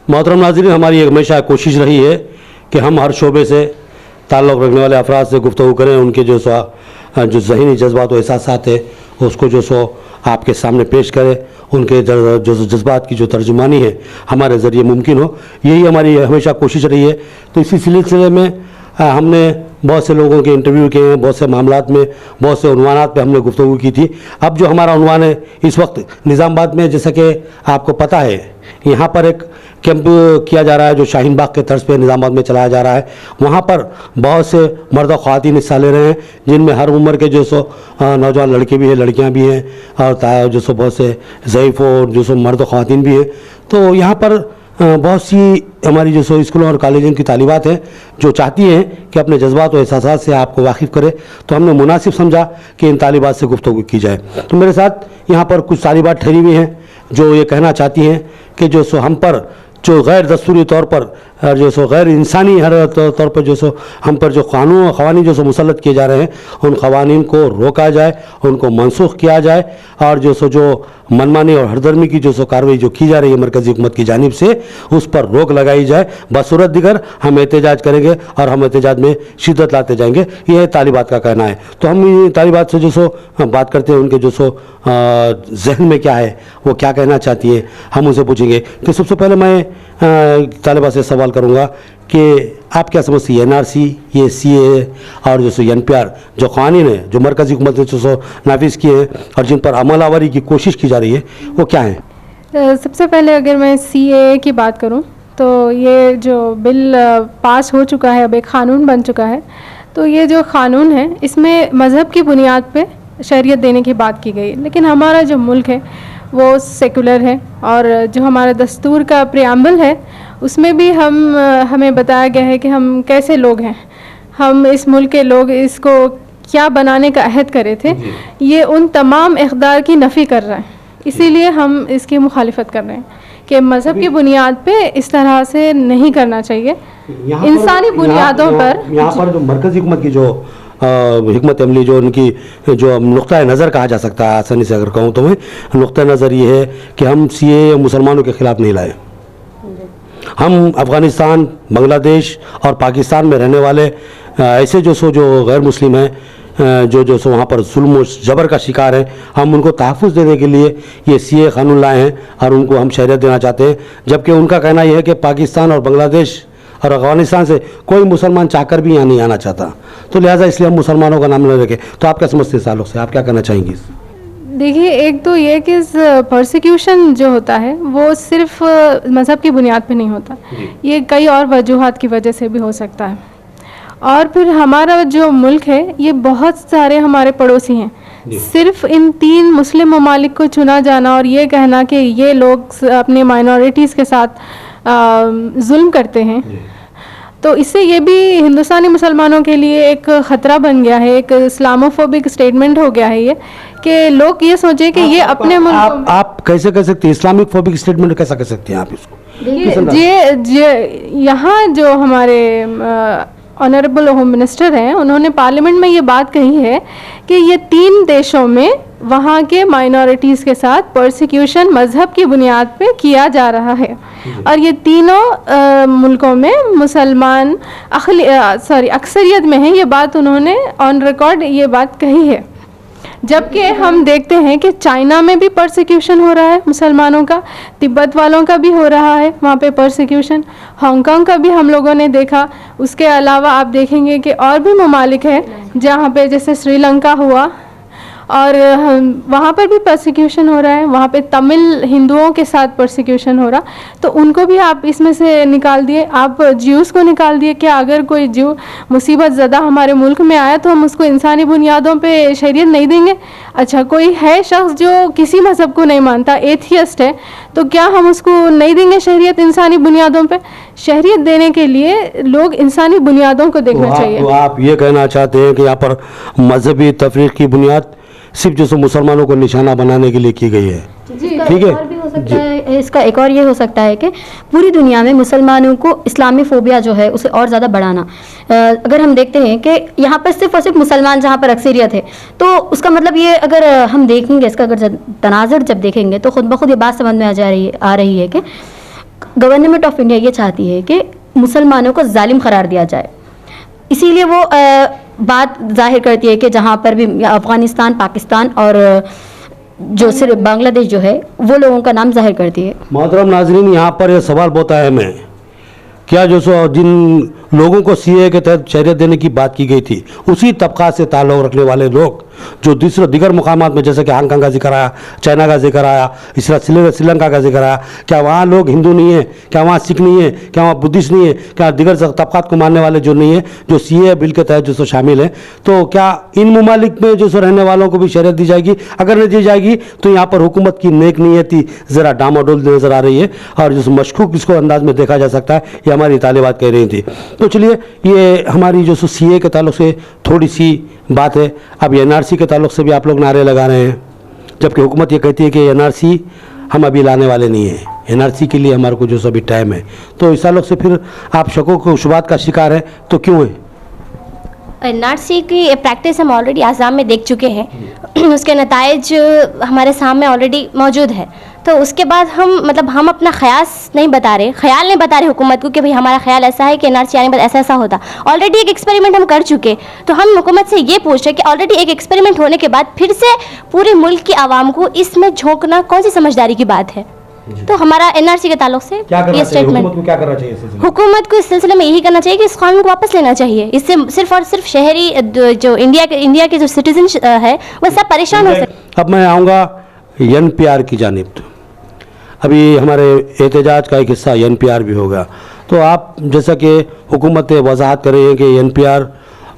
मोहतरम नाज़रीन, हमारी हमेशा कोशिश रही है कि हम हर शोबे से ताल्लुक़ रखने वाले अफराद से गुफ्तगू करें, उनके जो ज़हनी जज्बात और एहसासात है उसको जो सो आपके सामने पेश करें, उनके जो जज्बात की जो तर्जुमानी है हमारे ज़रिए मुमकिन हो। यही हमारी हमेशा कोशिश रही है। तो इसी सिलसिले में हमने बहुत से लोगों के इंटरव्यू किए हैं, बहुत से मामलात में, बहुत से उन्वानात पे हमने गुफ्तगू की थी। अब जो हमारा उन्वान है इस वक्त निज़ामाबाद में, जैसा कि आपको पता है, यहाँ पर एक कैंप किया जा रहा है जो शाहीन बाग के तर्ज पे निज़ामाबाद में चलाया जा रहा है। वहाँ पर बहुत से मर्द और ख़वातीन हिस्सा ले रहे हैं, जिनमें हर उम्र के जो सो नौजवान लड़के भी हैं, लड़कियाँ भी हैं, और जो सो बहुत से ज़ईफ़ और जो सो मर्द और ख़वातीन भी हैं। तो यहाँ पर बहुत सी हमारी जो सो स्कूलों और कॉलेजों की तालिबात हैं जो चाहती हैं कि अपने जज्बात और एहसासात से आपको वाकिफ़ करें। तो हमने मुनासिब समझा कि इन तालिबात से गुफ्तगू की जाए। तो मेरे साथ यहाँ पर कुछ तालिबात ठहरी हुई हैं जो ये कहना चाहती हैं कि जो सो हम पर जो गैर दस्तूरी तौर पर जो सो गैर इंसानी हर तौर पर जो सो हम पर जो क़वानीन जो सो मुसल्लत किए जा रहे हैं, उन क़वानीन को रोका जाए, उनको मनसूख किया जाए, और जो सो जो मनमानी और हरदर्मी की जो सो कार्रवाई जो की जा रही है मरकज़ी हुकूमत की जानिब से, उस पर रोक लगाई जाए। बसूरत दिगर हम एहतजाज करेंगे और हम एहतजाज में शिद्दत लाते जाएंगे, यह तालिबात का कहना है। तो हम इन तालिबात से जो सो बात करते हैं, उनके जो सो जहन में क्या है, वो क्या कहना चाहती है, हम उनसे पूछेंगे। तो सबसे पहले मैं तालिबा से सवाल करूँगा कि आप क्या समझती है NRC, ये CAA और जो सो NPR जो क़वानीन है जो मरकज़ी हुकूमत ने जो सो नाफिज़ किए हैं और जिन पर अमल आवरी की कोशिश की जा रही है, वो क्या है? सबसे पहले अगर मैं CAA की बात करूं तो ये जो बिल पास हो चुका है, अब एक क़ानून बन चुका है। तो ये जो क़ानून है इसमें मज़हब की बुनियाद पे शरीयत देने की बात की गई है, लेकिन हमारा जो मुल्क है वो सेकुलर है, और जो हमारा दस्तूर का प्रियम्बल है उसमें भी हमें बताया गया है कि हम कैसे लोग हैं, हम इस मुल्क के लोग इसको क्या बनाने का अहद करे थे, ये उन तमाम इक़दार की नफ़ी कर रहा है। इसीलिए हम इसकी मुखालिफत कर रहे हैं कि मज़हब की बुनियाद पे इस तरह से नहीं करना चाहिए, इंसानी बुनियादों पर। यहाँ पर जो मरकज़ी हुकूमत की जो हिकमत अमली जो उनकी जो नुक्ता नज़र कहा जा सकता है, आसानी से अगर कहूँ तो मैं नुक्ता नज़र ये है कि हम CAA मुसलमानों के ख़िलाफ़ नहीं लाए। हम अफ़गानिस्तान, बांग्लादेश और पाकिस्तान में रहने वाले ऐसे जो गैर मुस्लिम हैं जो वहाँ पर जुल्म और जबर का शिकार हैं, हम उनको तहफ़्फ़ुज़ देने के लिए ये CAA क़ानून लाए हैं और उनको हम शहरियत देना चाहते हैं। जबकि उनका कहना यह है कि पाकिस्तान और बांग्लादेश और अफ़गानिस्तान से कोई मुसलमान चाहकर भी यहाँ नहीं आना चाहता, तो लिहाजा इसलिए हम मुसलमानों का नाम न रखें। तो आप क्या समझते हैं इस ताल्लुक़ से, आप क्या कहना चाहेंगी? देखिए, एक तो ये कि परसिक्यूशन जो होता है वो सिर्फ मज़हब की बुनियाद पे नहीं होता, ये कई और वजूहात की वजह से भी हो सकता है। और फिर हमारा जो मुल्क है ये बहुत सारे हमारे पड़ोसी हैं, सिर्फ इन 3 मुस्लिम ममालिक को चुना जाना और ये कहना कि ये लोग अपने माइनॉरिटीज़ के साथ जुल्म करते हैं, तो इससे ये भी हिंदुस्तानी मुसलमानों के लिए एक ख़तरा बन गया है, एक इस्लामोफोबिक स्टेटमेंट हो गया है ये, कि लोग ये सोचें कि ये अपने मुल्क। आप कैसे कह सकते हैं इस्लामिक फोबिक स्टेटमेंट, कैसा कह सकते हैं आप इसको? ये यहाँ जो हमारे ऑनरेबल होम मिनिस्टर हैं, उन्होंने पार्लियामेंट में ये बात कही है कि ये 3 देशों में वहाँ के माइनॉरिटीज़ के साथ परसिक्यूशन मज़हब की बुनियाद पे किया जा रहा है, और ये तीनों मुल्कों में मुसलमान अक्सरियत में है। ये बात उन्होंने ऑन रिकॉर्ड ये बात कही है। जबकि हम देखते हैं कि चाइना में भी परसिक्यूशन हो रहा है मुसलमानों का, तिब्बत वालों का भी हो रहा है वहाँ पे परसिक्यूशन, हांगकांग का भी हम लोगों ने देखा। उसके अलावा आप देखेंगे कि और भी ममालिक हैं जहाँ पे, जैसे श्रीलंका हुआ, और वहाँ पर भी परसिक्यूशन हो रहा है। वहाँ पे तमिल हिंदुओं के साथ परसिक्यूशन हो रहा, तो उनको भी आप इसमें से निकाल दिए, आप ज्यूज़ को निकाल दिए। क्या अगर कोई ज्यू मुसीबत ज़दा हमारे मुल्क में आया तो हम उसको इंसानी बुनियादों पे शरीयत नहीं देंगे? अच्छा, कोई है शख्स जो किसी मज़हब को नहीं मानता, एथियस्ट है, तो क्या हम उसको नहीं देंगे शरीयत इंसानी बुनियादों पे? शरीयत देने के लिए लोग इंसानी बुनियादों को देखना चाहिए। तो आप ये कहना चाहते हैं कि यहाँ पर मजहबी तफरीक की बुनियाद सिर्फ जो मुसलमानों को निशाना बनाने के लिए की गई है? ठीक है। और भी हो सकता है, इसका एक और ये हो सकता है कि पूरी दुनिया में मुसलमानों को इस्लामी फोबिया जो है उसे और ज़्यादा बढ़ाना। अगर हम देखते हैं कि यहाँ पर सिर्फ और सिर्फ मुसलमान जहाँ पर अक्सरियत है, तो उसका मतलब ये, अगर हम देखेंगे इसका अगर तनाज़ुर जब देखेंगे तो ख़ुद ब खुद ये बात समझ में आ रही है कि गवर्नमेंट ऑफ इंडिया ये चाहती है कि मुसलमानों को जालिम करार दिया जाए, इसीलिए वो बात जाहिर करती है कि जहाँ पर भी अफ़गानिस्तान, पाकिस्तान और जो सिर्फ बांग्लादेश जो है वो लोगों का नाम जाहिर करती है। मोहतरम नाजरीन, यहाँ पर यह सवाल बहुत अहम है, क्या जो सो जिन लोगों को सीए के तहत शहरियत देने की बात की गई थी, उसी तबका से ताल्लुक़ रखने वाले लोग जो दीगर मुकामात में, जैसे कि हांगकांग का जिक्र आया, चाइना का जिक्र आया, इस तरह श्रीलंका का जिक्र आया, क्या वहाँ लोग हिंदू नहीं है, क्या वहाँ सिख नहीं है, क्या वहाँ बुद्धिस्ट नहीं है, क्या दीगर तबकात को मानने वाले जो नहीं है, जो सीए बिल के तहत जो सो शामिल है, तो क्या इन ममालिक में जो सो रहने वालों को भी शहरियत दी जाएगी? अगर नहीं दी जाएगी तो यहाँ पर हुकूमत की नेक नीयती ज़रा डामाडोल नज़र आ रही है और जो मशकूक इसको अंदाज में देखा जा सकता है, ये हमारी तालिबात कह रही थी। तो चलिए, ये हमारी जो सो सीए के ताल्लुक़ से थोड़ी सी बात है। अब एनआरसी के ताल्लुक़ से भी आप लोग नारे लगा रहे हैं, जबकि हुकूमत ये कहती है कि एनआरसी हम अभी लाने वाले नहीं हैं, एनआरसी के लिए हमारे को जो सभी टाइम है। तो इस ताल्लुक़ से फिर आप शकों को शुबात का शिकार है, तो क्यों है? एनआरसी की प्रैक्टिस हम ऑलरेडी आसाम में देख चुके हैं, उसके नताइज हमारे सामने ऑलरेडी मौजूद है। तो उसके बाद हम अपना ख्याल नहीं बता रहे हुकूमत को कि भाई हमारा ख्याल ऐसा है कि एनआरसी आने के बाद ऐसा ऐसा होता। ऑलरेडी एक एक्सपेरिमेंट हम कर चुके, तो हम हुकूमत से ये पूछ रहे कि ऑलरेडी एक एक्सपेरिमेंट होने के बाद फिर से पूरे मुल्क की आवाम को इसमें झोंकना कौन सी समझदारी की बात है? तो हमारा एनआरसी के ताल्लुक से ये स्टेटमेंट, हुकूमत को क्या करना चाहिए? हुकूमत को इस सिलसिले में यही करना चाहिए कि इस कानून को वापस लेना चाहिए। इससे सिर्फ और सिर्फ शहरी जो इंडिया के जो सिटीजन है वो सब परेशान हो सकते। अब मैं आऊँगा एनपीआर की जानिब। अभी हमारे एहतजाज का एक हिस्सा एनपीआर भी होगा, तो आप जैसा कि हुकूमत वजाहत कर रही है कि एनपीआर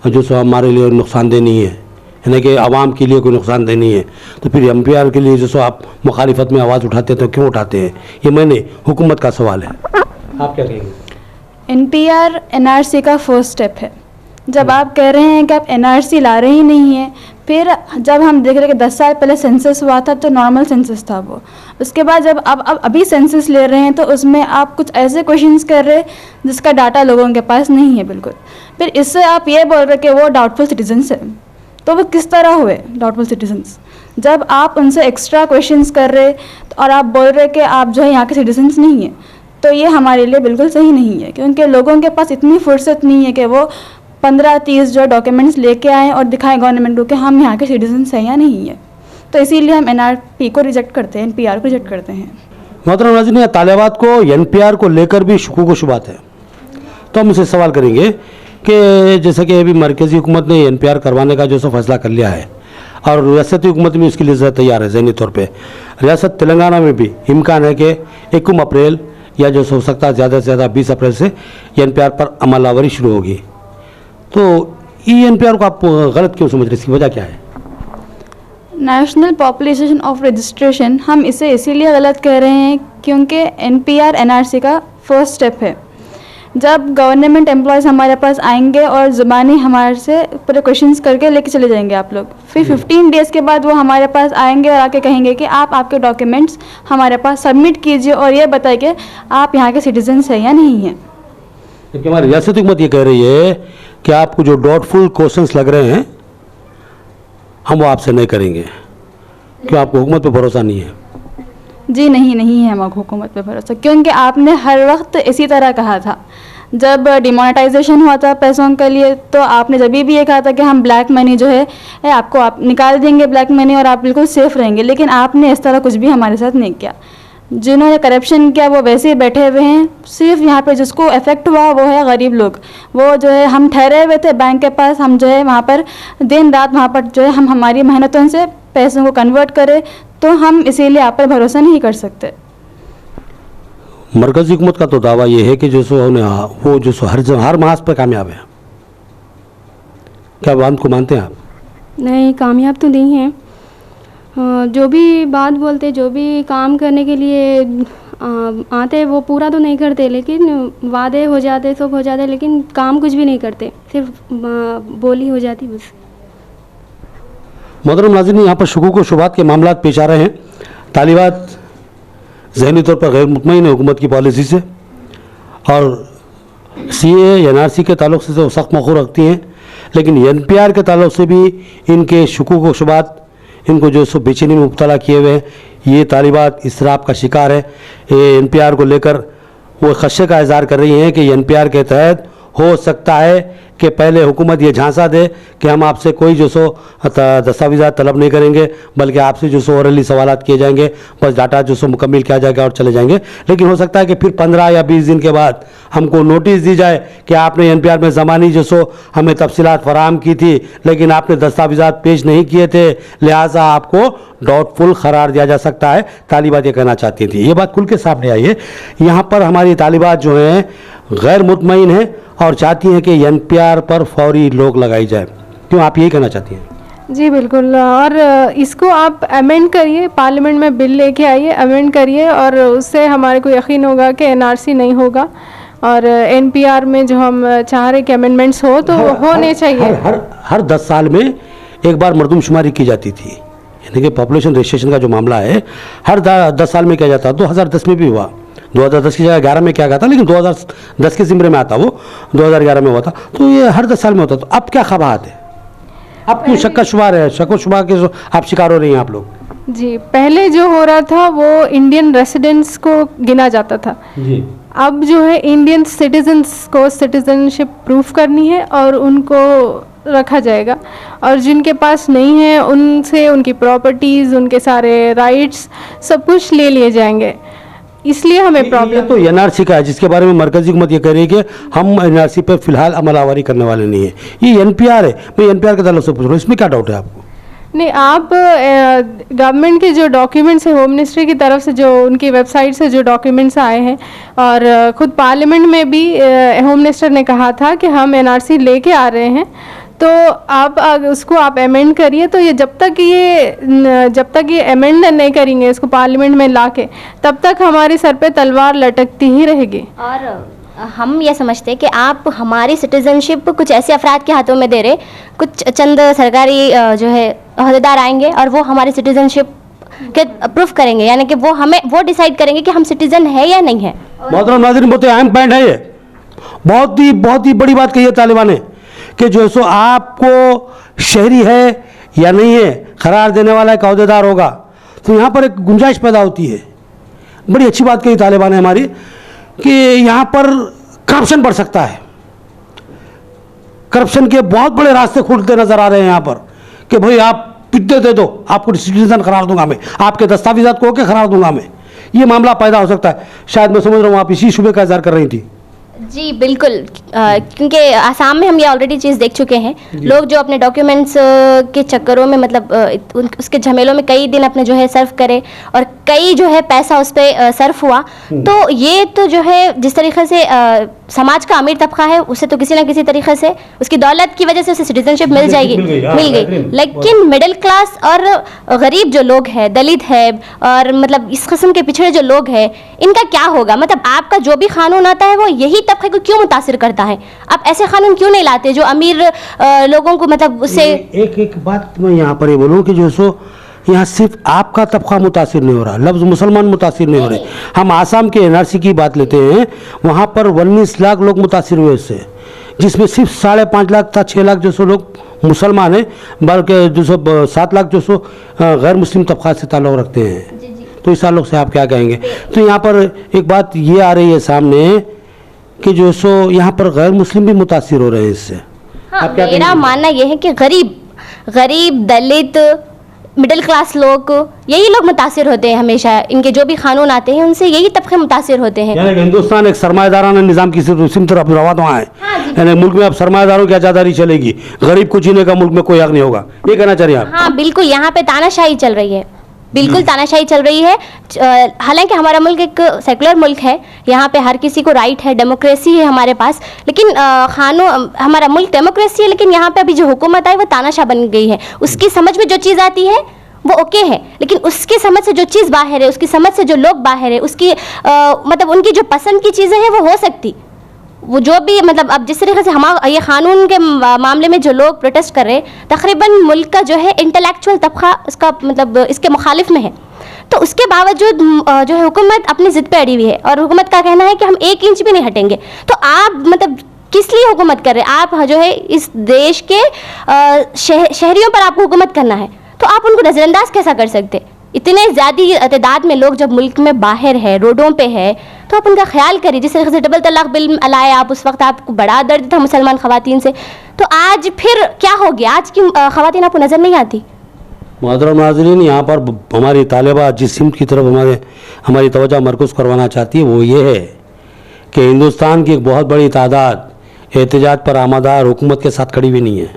जो सो हमारे लिए नुकसानदेह नहीं है, यानी कि आवाम के लिए कोई नुकसानदेह नहीं है, तो फिर एनपीआर के लिए जो सो आप मुखालिफत में आवाज़ उठाते हैं, तो क्यों उठाते हैं? ये मैंने हुकूमत का सवाल है, आप क्या कहेंगे? एनपीआर एनआरसी का फर्स्ट स्टेप है। जब आप कह रहे हैं कि आप एनआरसी ला रहे ही नहीं हैं, फिर जब हम देख रहे हैं कि 10 साल पहले सेंसस हुआ था तो नॉर्मल सेंसस था वो, उसके बाद जब अब अभी सेंसस ले रहे हैं तो उसमें आप कुछ ऐसे क्वेश्चंस कर रहे हैं जिसका डाटा लोगों के पास नहीं है बिल्कुल। फिर इससे आप ये बोल रहे कि वो डाउटफुल सिटीजन्स है, तो वो किस तरह हुए डाउटफुल सिटीजन्स? जब आप उनसे एक्स्ट्रा क्वेश्चंस कर रहे और आप बोल रहे कि आप जो है यहाँ के सिटीजन्स नहीं हैं, तो ये हमारे लिए बिल्कुल सही नहीं है, क्योंकि लोगों के पास इतनी फुर्सत नहीं है कि वो 15-30 जो डॉक्यूमेंट्स लेके आएँ और दिखाएं गवर्नमेंट को कि हम यहाँ के सिटीजन्स हैं या नहीं है। तो इसीलिए हम एनआरपी को रिजेक्ट करते हैं, एनपीआर को रिजेक्ट करते हैं। मोहतरम नाज़रीन, तालिबात को एनपीआर को लेकर भी शुकूक व शुबात है, तो हम इसे सवाल करेंगे कि जैसे कि अभी मरकज़ी हुकूमत ने एनपीआर करवाने का जो सो फैसला कर लिया है और रियासती हुकूमत भी उसके लिए तैयार है ज़हनी तौर पर। रियासत तेलंगाना में भी इम्कान है कि 1 अप्रैल या जो हो सकता है ज़्यादा से ज़्यादा 20 अप्रैल से एनपीआर पर अमलावरी शुरू होगी। तो ई एनपीआर को आप गलत क्यों समझ रहे, इसकी वजह क्या है? नेशनल पॉपुलेशन ऑफ रजिस्ट्रेशन, हम इसे इसीलिए गलत कह रहे हैं क्योंकि एनपीआर एनआरसी का फर्स्ट स्टेप है। जब गवर्नमेंट एम्प्लॉयज़ हमारे पास आएंगे और ज़ुबानी हमारे से पूरे क्वेश्चंस करके लेके चले जाएंगे आप लोग, फिर 15 डेज़ के बाद वो हमारे पास आएंगे और आके कहेंगे कि आप आपके डॉक्यूमेंट्स हमारे पास सबमिट कीजिए और ये बताइए कि आप यहाँ के सिटीजन्स हैं या नहीं हैं। जबकि हमारी रियासती हुकूमत ये कह रही है कि आपको जो डाउटफुल क्वेश्चंस लग रहे हैं हम वो आपसे नहीं करेंगे, क्यों? आपको हुकूमत पे भरोसा नहीं है? जी नहीं है हमारे हुकूमत पे भरोसा, क्योंकि आपने हर वक्त इसी तरह कहा था। जब डिमोनेटाइजेशन हुआ था पैसों के लिए, तो आपने जब भी ये कहा था कि हम ब्लैक मनी जो है आपको आप निकाल देंगे ब्लैक मनी और आप बिल्कुल सेफ़ रहेंगे, लेकिन आपने इस तरह कुछ भी हमारे साथ नहीं किया। जिन्होंने करप्शन किया वो वैसे ही बैठे हुए हैं, सिर्फ यहाँ पे जिसको इफेक्ट हुआ वो है गरीब लोग। वो जो है हम ठहरे हुए थे बैंक के पास, हम जो है वहाँ पर दिन रात वहाँ पर जो है हम हमारी मेहनतों से पैसों को कन्वर्ट करें, तो हम इसीलिए आप पर भरोसा नहीं कर सकते। मरकज़ी हुकूमत का तो दावा ये है कि जो सो वो जो सो हर महाज पर कामयाब है, क्या बात को मानते हैं आप? नहीं, कामयाब तो नहीं है। जो भी बात बोलते, जो भी काम करने के लिए आते वो पूरा तो नहीं करते, लेकिन वादे हो जाते, सब हो जाते, लेकिन काम कुछ भी नहीं करते, सिर्फ बोली हो जाती बस। मोहतरम नाज़रीन, यहाँ पर शुकूक व शुबात के मामला पेश आ रहे हैं। तालिबात ज़हनी तौर पर गैर मुतमईन है हुकूमत की पॉलिसी से और सीए एनआरसी के ताल्लुक से तो सख्त मौक़ूफ़ रखती हैं, लेकिन एनपीआर के ताल्लुक से भी इनके शुकूक व शुबात, इनको जो सो बेचैनी में मुब्तला किए हुए हैं। ये तालिबात इसराफ का शिकार है। ये एनपीआर को लेकर वो खदशे का इजहार कर रही हैं कि NPR के तहत हो सकता है कि पहले हुकूमत ये झांसा दे कि हम आपसे कोई जो सो दस्तावेज़ात तलब नहीं करेंगे, बल्कि आपसे जो सो ओरली सवालात किए जाएंगे, बस डाटा जो सो मुकम्मल किया जाएगा और चले जाएंगे। लेकिन हो सकता है कि फिर 15 या 20 दिन के बाद हमको नोटिस दी जाए कि आपने NPR में ज़मानी जो सो हमें तफसीलात फराहम की थी, लेकिन आपने दस्तावेज़ात पेश नहीं किए थे, लिहाजा आपको डाउटफुल करार दिया जा सकता है। तालिबात ये कहना चाहती थी, ये बात खुल के सामने आई है। यहाँ पर हमारी तालिबात जो हैं गैर मुतमईन हैं और चाहती हैं कि NPR पर फौरी रोक लगाई जाए। क्यों आप यही कहना चाहती हैं? जी बिल्कुल, और इसको आप अमेंड करिए, पार्लियामेंट में बिल लेके आइए, अमेंड करिए, और उससे हमारे को यकीन होगा कि NRC नहीं होगा, और NPR में जो हम चाह रहे कि अमेंडमेंट्स हो तो होने चाहिए। हर 10 साल में एक बार मरदमशुमारी की जाती थी, यानी कि पॉपुलेशन रजिस्ट्रेशन का जो मामला है हर 10 साल में किया जाता। 2010 में भी हुआ, 2010 की जगह 11 में किया गया था, लेकिन 2010 के ज़िम्मे में आता, वो 2011 में हुआ था। तो ये हर 10 साल में होता। तो अब क्या ख़बात है? अब क्यों शक व शुबा के आप शिकार हो रही हैं आप लोग? जी, पहले जो हो रहा था वो इंडियन रेसिडेंट्स को गिना जाता था जी। अब जो है इंडियन सिटीजन्स को सिटीजनशिप प्रूफ करनी है और उनको रखा जाएगा, और जिनके पास नहीं है उनसे उनकी प्रॉपर्टीज़, उनके सारे राइट्स सब कुछ ले लिए जाएंगे। इसलिए हमें प्रॉब्लम तो NRC का है, जिसके बारे में मरकजी हुकूमत ये कह रही है कि हम NRC पर फिलहाल अमलावरी करने वाले नहीं है। ये NPR है, मैं NPR के ताल्लुक से पूछ रहा हूँ, इसमें क्या डाउट है आपको? नहीं, आप गवर्नमेंट के जो डॉक्यूमेंट्स हैं, होम मिनिस्ट्री की तरफ से जो उनकी वेबसाइट से जो डॉक्यूमेंट्स आए हैं, और ख़ुद पार्लियामेंट में भी होम मिनिस्टर ने कहा था कि हम NRC लेके आ रहे हैं, तो आप उसको आप अमेंड करिए। तो ये जब तक ये अमेंड नहीं करेंगे इसको पार्लियामेंट में लाके, तब तक हमारे सर पे तलवार लटकती ही रहेगी। और हम ये समझते हैं कि आप हमारी सिटीजनशिप कुछ ऐसे अफराद के हाथों में दे रहे, कुछ चंद सरकारी जो है अहदेदार आएंगे और वो हमारी सिटीजनशिप के प्रूफ करेंगे, यानी कि वो डिसाइड करेंगे कि हम सिटीजन है या नहीं है। मोहतरम नाज़रीन, बहुत अहम पॉइंट है ये, बहुत ही बड़ी बात कही है तालिबान ने कि जो सो आपको शहरी है या नहीं है करार देने वाला एक अहदेदार होगा। तो यहाँ पर एक गुंजाइश पैदा होती है। बड़ी अच्छी बात कही तालिबान ने हमारी कि यहाँ पर करप्शन बढ़ सकता है। करप्शन के बहुत बड़े रास्ते खुलते नजर आ रहे हैं यहाँ पर कि भाई आप पिद्दे दे दो, आपको सिटीजन करार दूंगा मैं, आपके दस्तावेजात को होके करार दूंगा मैं। ये मामला पैदा हो सकता है। शायद मैं समझ रहा हूँ आप इसी शुबे का इज़हार कर रही थी। जी बिल्कुल, क्योंकि आसाम में हम ये ऑलरेडी चीज़ देख चुके हैं। लोग जो अपने डॉक्यूमेंट्स के चक्करों में मतलब उसके झमेलों में कई दिन अपने जो है सर्व करे और कई जो है पैसा उस पर सर्फ हुआ। तो ये तो जो है जिस तरीके से समाज का अमीर तबका है उसे तो किसी ना किसी तरीके से उसकी दौलत की वजह से उसे सिटीजनशिप मिल गई। लेकिन मिडिल क्लास और गरीब जो लोग हैं, दलित है और मतलब इस किस्म के पिछड़े जो लोग हैं, इनका क्या होगा? मतलब आपका जो भी कानून आता है वो यही तबके को क्यों मुतासिर करता है? आप ऐसे कानून क्यों नहीं लाते जो अमीर लोगों को मतलब उससे एक बात मैं यहाँ पर ये बोलूँ कि जो सो यहाँ सिर्फ आपका तबका मुतासिर नहीं हो रहा, लफ्ज़ मुसलमान मुतासिर नहीं हो रहे। हम आसाम के NRC की बात लेते हैं, वहाँ पर 19 लाख लोग मुतासिर हुए इससे, जिसमें सिर्फ 5.5 लाख था 6 लाख जो सो लोग मुसलमान हैं, बल्कि जो सो 7 लाख जो सो गैर मुस्लिम तबका से ताल्लुक़ रखते हैं। तो इस ताल्लुक़ से आप क्या कहेंगे? तो यहाँ पर एक बात ये आ रही है सामने कि जो सो यहाँ पर गैर मुस्लिम भी मुतासिर हो रहे हैं इससे। हाँ, मेरा मानना यह है कि गरीब दलित मिडिल क्लास लोग यही लोग मुतासिर होते हैं हमेशा। इनके जो भी कानून आते हैं उनसे यही तबके मुतासिर होते हैं। यानी हिंदुस्तान एक सरमाएदाराना निज़ाम की तरफ रवाना है। यानी मुल्क में अब सरमाएदारों की आज़ादारी चलेगी, गरीब को जीने का मुल्क में कोई हक नहीं होगा, ये कहना चाह रही हैं आप? हाँ बिल्कुल, यहाँ पे तानाशाही चल रही है, बिल्कुल तानाशाही चल रही है। हालांकि हमारा मुल्क एक सेकुलर मुल्क है, यहाँ पे हर किसी को राइट है, डेमोक्रेसी है हमारे पास, लेकिन हमारा मुल्क डेमोक्रेसी है, लेकिन यहाँ पे अभी जो हुकूमत आई वो तानाशाह बन गई है। उसकी समझ में जो चीज़ आती है वो ओके है, लेकिन उसकी समझ से जो चीज़ बाहर है, उसकी समझ से जो लोग बाहर है, उसकी मतलब उनकी जो पसंद की चीज़ें हैं वो हो सकती, वो जो भी मतलब अब जिस तरीके से हमारा ये कानून के मामले में जो लोग प्रोटेस्ट कर रहे हैं, तकरीबन मुल्क का जो है इंटेलेक्चुअल तबका इसका मतलब इसके मुखालिफ में है। तो उसके बावजूद जो है हुकूमत अपनी ज़िद पे अड़ी हुई है और हुकूमत का कहना है कि हम 1 इंच भी नहीं हटेंगे। तो आप मतलब किस लिए हुकूमत कर रहे हैं? आप जो है इस देश के शहरियों पर आपको हुकूमत करना है, तो आप उनको नज़रअंदाज कैसा कर सकते? इतने ज़्यादा तादाद में लोग जब मुल्क में बाहर है, रोडों पे है, तो आप उनका ख्याल करिए। जिस तरीके से डबल तलाक बिल लाए आप, उस वक्त आपको बड़ा दर्द था मुसलमान ख़वातीन से, तो आज फिर क्या हो गया? आज की ख़वातीन आपको नज़र नहीं आती? मोहतरम नाज़रीन, यहाँ पर हमारी तालिबा जिस सिमत की तरफ हमारी तवज्जो मरकूज़ करवाना चाहती है वो ये है कि हिंदुस्तान की एक बहुत बड़ी तादाद एहतजाज पर आमादार हुकूमत के साथ खड़ी हुई नहीं है,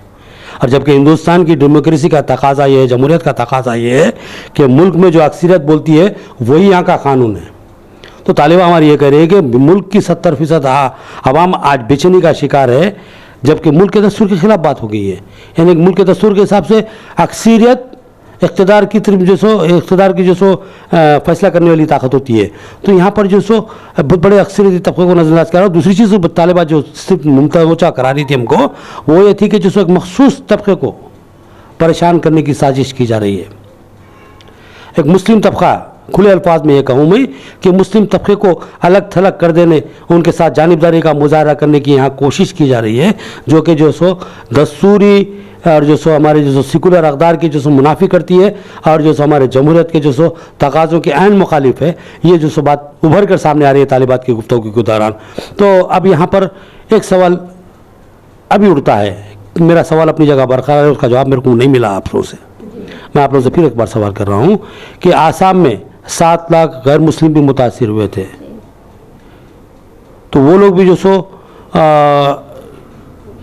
और जबकि हिंदुस्तान की डेमोक्रेसी का तकाजा ये है, जमहूरियत का तकाजा ये है कि मुल्क में जो अक्सरियत बोलती है वही यहाँ का कानून है। तो तालिबा हमारी ये कह रही है कि मुल्क की 70% आवाम आज बेचैनी का शिकार है, जबकि मुल्क के दस्तूर के खिलाफ बात हो गई है। यानी मुल्क के दस्तूर के हिसाब से अक्सरियत इक़्तिदार की तरफ इक़्तिदार की फैसला करने वाली ताकत होती है। तो यहाँ पर बहुत बड़े अक्सरियती तबके को नजरअंदाज कर रहा है। दूसरी चीज़ तालिबा जो सिर्फ मुमतवजा करा रही थी हमको, वो ये थी कि एक मखसूस तबके को परेशान करने की साजिश की जा रही है। एक मुस्लिम तबका, खुले अल्फाज में ये कहूँ मैं कि मुस्लिम तबके को अलग थलग कर देने, उनके साथ जानिबदारी का मुजाहरा करने की यहाँ कोशिश की जा रही है, जो कि दस्तूरी और हमारे सेकुलर अक़दार की मुनाफी करती है, और हमारे जमहूरियत के तकाज़ों के ऐन मुखालिफ है। ये बात उभर कर सामने आ रही है तालिबात की गुफ्तगू के दौरान। तो अब यहाँ पर एक सवाल अभी उठता है, मेरा सवाल अपनी जगह बरकरार है, उसका जवाब मेरे को नहीं मिला आप लोगों से। मैं आप लोगों से फिर एक बार सवाल कर रहा हूँ कि आसाम में 7 लाख गैर मुस्लिम भी मुतासिर हुए थे, तो वो लोग भी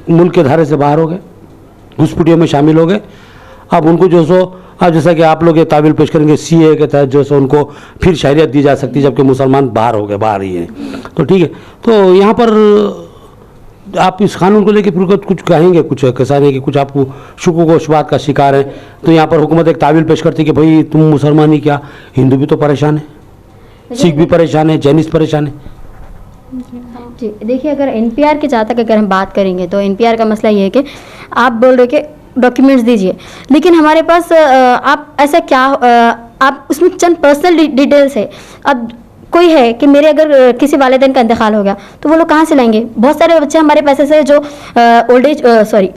मुल्क के धारे से बाहर हो गए, घुसपैठियों में शामिल हो गए। अब उनको अब जैसा कि आप लोग ये तावील पेश करेंगे CAA के तहत उनको फिर शहरियत दी जा सकती है, जबकि मुसलमान बाहर हो गए, बाहर ही हैं। तो ठीक है, तो यहाँ पर आप इस कानून को लेकर फिर कुछ कहेंगे? कुछ कैसा नहीं कि कुछ आपको शुक्र व शुबात का शिकार है, तो यहाँ पर हुकूमत एक तावील पेश करती है कि भाई तुम मुसलमान ही क्या, हिंदू भी तो परेशान है, सिख भी परेशान है, जैनिस्ट परेशान है। जी देखिए, अगर NPR के जहाँ तक अगर हम बात करेंगे तो NPR का मसला ये है कि आप बोल रहे कि डॉक्यूमेंट्स दीजिए, लेकिन हमारे पास आप ऐसा क्या आप उसमें चंद पर्सनल डिटेल्स है। अब कोई है कि मेरे अगर किसी वालिदैन का इंतकाल हो गया तो वो लोग कहाँ से लाएंगे? बहुत सारे बच्चे हमारे पास ऐसे जो ओल्ड एज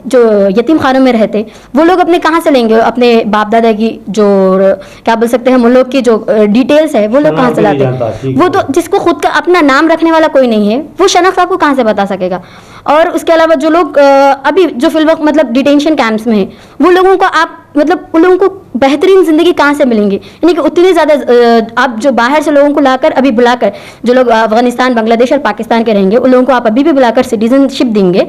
जो यतीम खानों में रहते, वो लोग अपने कहाँ से लेंगे? अपने बाप दादा की जो क्या बोल सकते हैं हम लोग की जो डिटेल्स है वो लोग कहाँ से लाते हैं? वो तो जिसको खुद का अपना नाम रखने वाला कोई नहीं है, वो शनाख्त आपको कहाँ से बता सकेगा? और उसके अलावा जो लोग अभी जो फिलवक्त मतलब डिटेंशन कैंप्स में हैं, वो लोगों को आप मतलब उन लोगों को बेहतरीन ज़िंदगी कहाँ से मिलेंगी? यानी कि उतनी ज़्यादा आप जो बाहर से लोगों को लाकर अभी बुलाकर, जो लोग अफगानिस्तान, बांग्लादेश और पाकिस्तान के रहेंगे, उन लोगों को आप अभी भी बुलाकर सिटीजनशिप देंगे,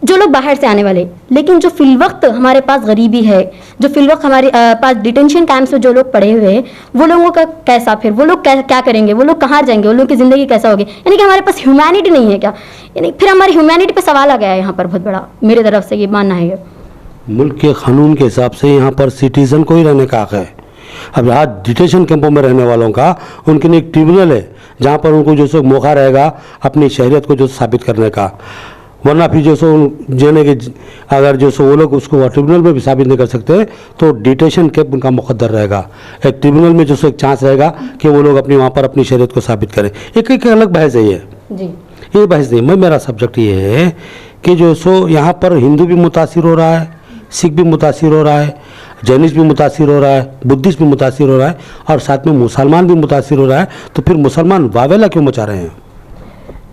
जो लोग बाहर से आने वाले। लेकिन जो फिलवक्त हमारे पास गरीबी है, जो फिलवक्त हमारे पास डिटेंशन कैंप्स में जो लोग पड़े हुए हैं, वो लोगों का कैसा, फिर वो लोग क्या करेंगे? वो लोग कहाँ जाएंगे? वो लोग की ज़िंदगी कैसा होगी? यानी कि हमारे पास ह्यूमैनिटी नहीं है क्या? यानी फिर हमारी ह्यूमैनिटी पे सवाल आ गया है यहाँ पर बहुत बड़ा, मेरे तरफ से ये मानना है। मुल्क के कानून के हिसाब से यहाँ पर सिटीज़न को ही रहने का हक़ है। अब आज डिटेंशन कैंपों में रहने वालों का उनके लिए एक ट्रिब्यूनल है, जहाँ पर उनको मौका रहेगा अपनी शहरियत को साबित करने का, वरना फिर जाने के अगर वो लोग उसको ट्रिब्यूनल में भी साबित नहीं कर सकते तो डिटेंशन कैंप उनका मुकद्दर रहेगा। एक ट्रिब्यूनल में एक चांस रहेगा कि वो लोग वहाँ पर अपनी शहरियत को साबित करें। एक अलग बहस है ये जी, ये बहस नहीं। मेरा सब्जेक्ट ये है कि यहाँ पर हिंदू भी मुतासिर हो रहा है, सिख भी मुतासिर हो रहा है, जैनिस्ट भी मुतासिर हो रहा है, बुद्धिस्ट भी मुतासिर हो रहा है, और साथ में मुसलमान भी मुतासिर हो रहा है। तो फिर मुसलमान वावेला क्यों मचा रहे हैं?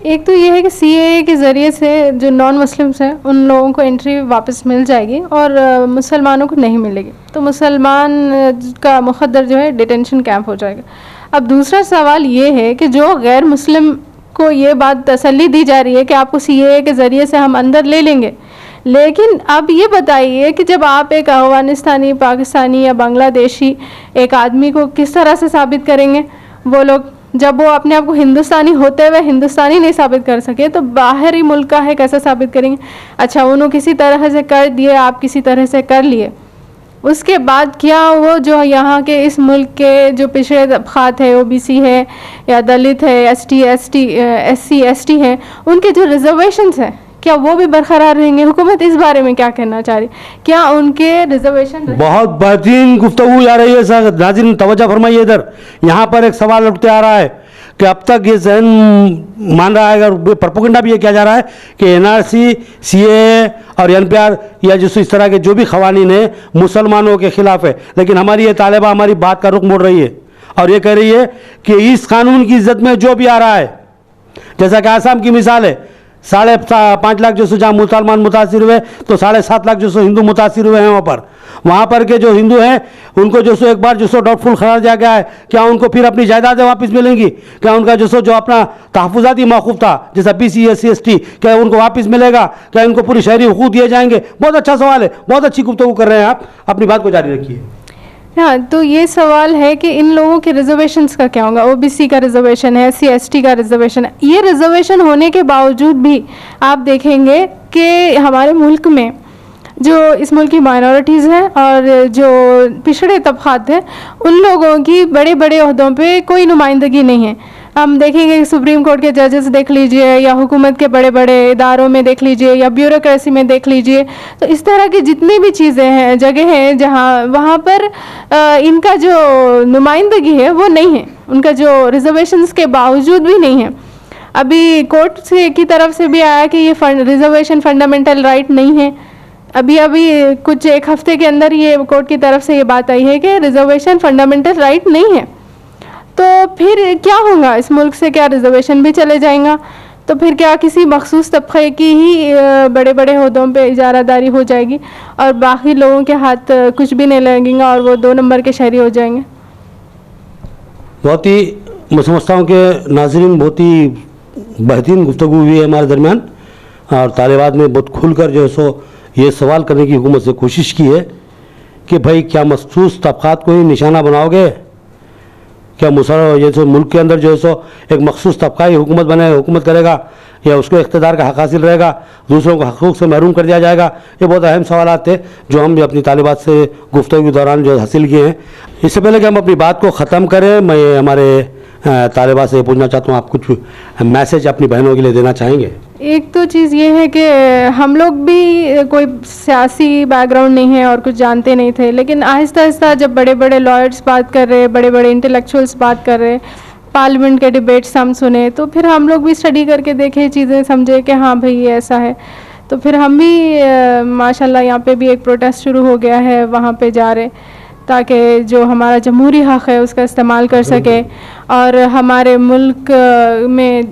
एक तो ये है कि CAA के ज़रिए से जो नॉन मुस्लिम्स हैं उन लोगों को एंट्री वापस मिल जाएगी और मुसलमानों को नहीं मिलेगी, तो मुसलमान का मुकद्दर जो है डिटेंशन कैंप हो जाएगा। अब दूसरा सवाल ये है कि जो गैर मुस्लिम को ये बात तसल्ली दी जा रही है कि आपको CAA के ज़रिए से हम अंदर ले लेंगे, लेकिन अब ये बताइए कि जब आप एक अफगानिस्तानी, पाकिस्तानी या बांग्लादेशी एक आदमी को किस तरह से साबित करेंगे? वो लोग जब वो अपने आप को हिंदुस्तानी होते हुए हिंदुस्तानी नहीं साबित कर सके तो बाहरी मुल्क का है कैसे साबित करेंगे? अच्छा, उन्होंने किसी तरह से कर दिए, आप किसी तरह से कर लिए, उसके बाद क्या वो जो यहाँ के इस मुल्क के जो पिछड़े तबक़ात है, OBC है या दलित है, SC ST हैं, उनके जो रिजर्वेशंस हैं क्या वो भी बरकरार रहेंगे? हुकूमत इस बारे में क्या कहना चाह रही? क्या उनके रिजर्वेशन? बहुत बेहतरीन गुफ्तगू जा रही है सर, नाज़रीन तवज्जो फरमाइए इधर। यहाँ पर एक सवाल उठते आ रहा है कि अब तक ये जहन मान रहा है, अगर प्रोपेगेंडा भी ये किया जा रहा है कि एनआरसी, सीएए और एनपीआर या जिस इस तरह के जो भी कवानीन है मुसलमानों के खिलाफ है। लेकिन हमारी ये तालिबा हमारी बात का रुख मोड़ रही है और ये कह रही है कि इस कानून की इज्जत में जो भी आ रहा है, जैसा कि आसाम की मिसाल है, 5.5 लाख जो सो जहाँ मुसलमान मुतासिर हुए तो 7.5 लाख जो सो हिंदू मुतासिर हुए हैं वहाँ पर के जो हिंदू हैं उनको जो सो एक बार जो सो डाउटफुल करार दिया गया है। क्या उनको फिर अपनी जायदादें वापस मिलेंगी? क्या उनका जो सो जो अपना तहफ़्फ़ुज़ाती मौक़ूफ़ था जैसा पीसी, एससी, एसटी, क्या उनको वापस मिलेगा? क्या इनको पूरी शहरी हुकूक दिए जाएंगे? बहुत अच्छा सवाल है, बहुत अच्छी गुफ्तगू कर रहे हैं आप, अपनी बात को जारी रखिए। हाँ, तो ये सवाल है कि इन लोगों के रिजर्वेशंस का क्या होगा। ओबीसी का रिजर्वेशन है, एससी एसटी का रिजर्वेशन है। ये रिजर्वेशन होने के बावजूद भी आप देखेंगे कि हमारे मुल्क में जो इस मुल्क की माइनॉरिटीज़ हैं और जो पिछड़े तबक़ात हैं उन लोगों की बड़े बड़े ओहदों पे कोई नुमाइंदगी नहीं है। हम देखेंगे कि सुप्रीम कोर्ट के जजेस देख लीजिए या हुकूमत के बड़े बड़े इदारों में देख लीजिए या ब्यूरोक्रेसी में देख लीजिए, तो इस तरह की जितनी भी चीज़ें हैं, जगह हैं जहाँ वहाँ पर इनका जो नुमाइंदगी है वो नहीं है, उनका जो रिजर्वेशंस के बावजूद भी नहीं है। अभी कोर्ट से की तरफ से भी आया कि ये रिजर्वेशन फंडामेंटल राइट नहीं है। अभी कुछ एक हफ्ते के अंदर ये कोर्ट की तरफ से ये बात आई है कि रिजर्वेशन फंडामेंटल राइट नहीं है। तो फिर क्या होगा इस मुल्क से? क्या रिजर्वेशन भी चले जाएगा? तो फिर क्या किसी मखसूस तबके की ही बड़े बड़े ओहदों पे इजारादारी हो जाएगी और बाकी लोगों के हाथ कुछ भी नहीं लगेगा और वो 2 नंबर के शहरी हो जाएंगे। बहुत ही मैं समझता हूँ कि नाज़रीन बहुत ही बेहतरीन गुफ्तगू हुई है हमारे दरमियान और तालिबात ने बहुत खुलकर जो है सो ये सवाल करने की हुकूमत से कोशिश की है कि भाई क्या मखसूस तबक़ात को ही निशाना बनाओगे? क्या जैसे मुल्क के अंदर जो है सो एक मखसूस तबका ही हुकूमत करेगा या उसको इख्तिदार का हक़ हासिल रहेगा, दूसरों को हकूक़ से महरूम कर दिया जाएगा? ये बहुत अहम सवालात थे जो हम भी अपनी तालिबात से गुफ्तगू के दौरान जो हासिल किए हैं। इससे पहले कि हम अपनी बात को ख़त्म करें, मैं हमारे तालिबात से पूछना चाहता हूँ, आप कुछ मैसेज अपनी बहनों के लिए देना चाहेंगे? एक तो चीज़ ये है कि हम लोग भी कोई सियासी बैकग्राउंड नहीं है और कुछ जानते नहीं थे, लेकिन आहिस्ता आहिस्ता जब बड़े बड़े लॉयर्स बात कर रहे, बड़े बड़े इंटेलेक्चुअल्स बात कर रहे, पार्लियामेंट के डिबेट्स हम सुने, तो फिर हम लोग भी स्टडी करके देखे, चीज़ें समझे कि हाँ भाई ये ऐसा है। तो फिर हम भी माशाल्लाह यहाँ पे भी एक प्रोटेस्ट शुरू हो गया है, वहाँ पे जा रहे ताकि जो हमारा जमहूरी हक़ है उसका इस्तेमाल कर सके और हमारे मुल्क में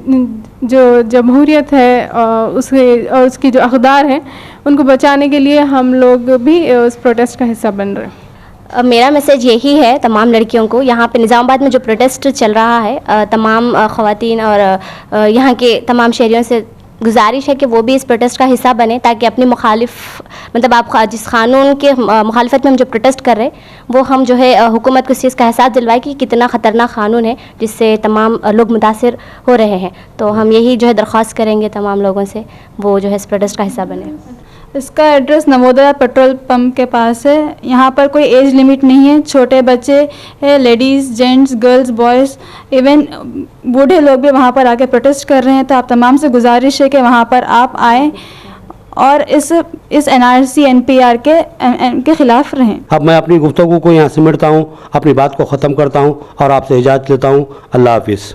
जो जमहूरियत है उसकी जो अक़दार हैं उनको बचाने के लिए हम लोग भी उस प्रोटेस्ट का हिस्सा बन रहे हैं। मेरा मैसेज यही है तमाम लड़कियों को, यहाँ पे निज़ामाबाद में जो प्रोटेस्ट चल रहा है, तमाम ख़वातीन और यहाँ के तमाम शहरियों से गुजारिश है कि वो भी इस प्रोटेस्ट का हिस्सा बने ताकि अपनी मतलब आप जिस कानून के मुखालफत में हम जो प्रोटेस्ट कर रहे हैं वो हम जो है हुकूमत को इस चीज़ का एहसास दिलवाए कि कितना ख़तरनाक कानून है जिससे तमाम लोग मुतासिर हो रहे हैं। तो हम यही जो है दरख्वास्त करेंगे तमाम लोगों से वो जो है इस प्रोटेस्ट का हिस्सा बने। इसका एड्रेस नवोदया पेट्रोल पंप के पास है। यहाँ पर कोई एज लिमिट नहीं है, छोटे बच्चे है, ladies, gents, girls, boys, even बूढ़े लोग भी वहाँ पर आके प्रोटेस्ट कर रहे हैं। तो आप तमाम से गुजारिश है कि वहाँ पर आप आएँ और इस एनआरसी एनपीआर के ख़िलाफ़ रहें। अब मैं अपनी गुफ्तगू को यहाँ सिमटता हूँ, अपनी बात को ख़त्म करता हूँ और आपसे इजाज़त लेता हूँ। अल्लाह हाफ़िज़।